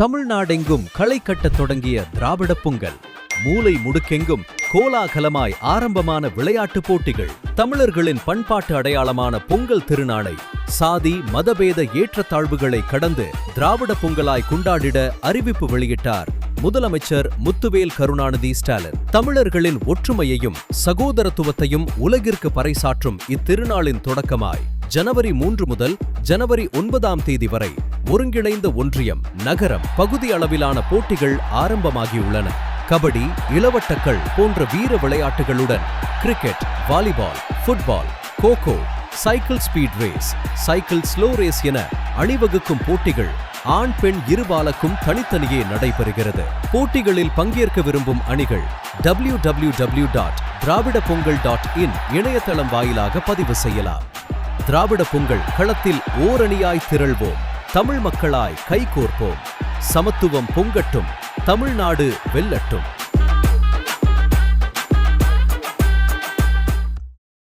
தமிழ்நாடெங்கும் களை கட்டத் தொடங்கிய திராவிட பொங்கல். மூலை முடுக்கெங்கும் கோலாகலமாய் ஆரம்பமான விளையாட்டுப் போட்டிகள். தமிழர்களின் பண்பாட்டு அடையாளமான பொங்கல் திருநாளை சாதி மதபேத ஏற்றத்தாழ்வுகளை கடந்து திராவிட பொங்கலாய் கொண்டாடிட அறிவிப்பு வெளியிட்டார் முதலமைச்சர் முத்துவேல் கருணாநிதி ஸ்டாலின். தமிழர்களின் ஒற்றுமையையும் சகோதரத்துவத்தையும் உலகிற்கு பறைசாற்றும் இத்திருநாளின் தொடக்கமாய் ஜனவரி 3 முதல் ஜனவரி 9 வரை ஒருங்கிணைந்த ஒன்றியம், நகரம், பகுதி அளவிலான போட்டிகள் ஆரம்பமாகியுள்ளன. கபடி, இளவட்டக்கள் போன்ற வீர விளையாட்டுகளுடன் cricket, volleyball, football, kho-kho, cycle speed race, cycle slow race என அணிவகுக்கும் போட்டிகள் ஆண் பெண் இருபாலக்கும் தனித்தனியே நடைபெறுகிறது. போட்டிகளில் பங்கேற்க விரும்பும் அணிகள் www.dravidapongal.in இணையதளம் வாயிலாக பதிவு செய்யலாம். திராவிட பொங்கல் களத்தில் ஓரணியாய் திரள்வோம், தமிழ் மக்களாய் கைகோர்ப்போம், சமத்துவம் பொங்கட்டும், தமிழ்நாடு வெல்லட்டும்.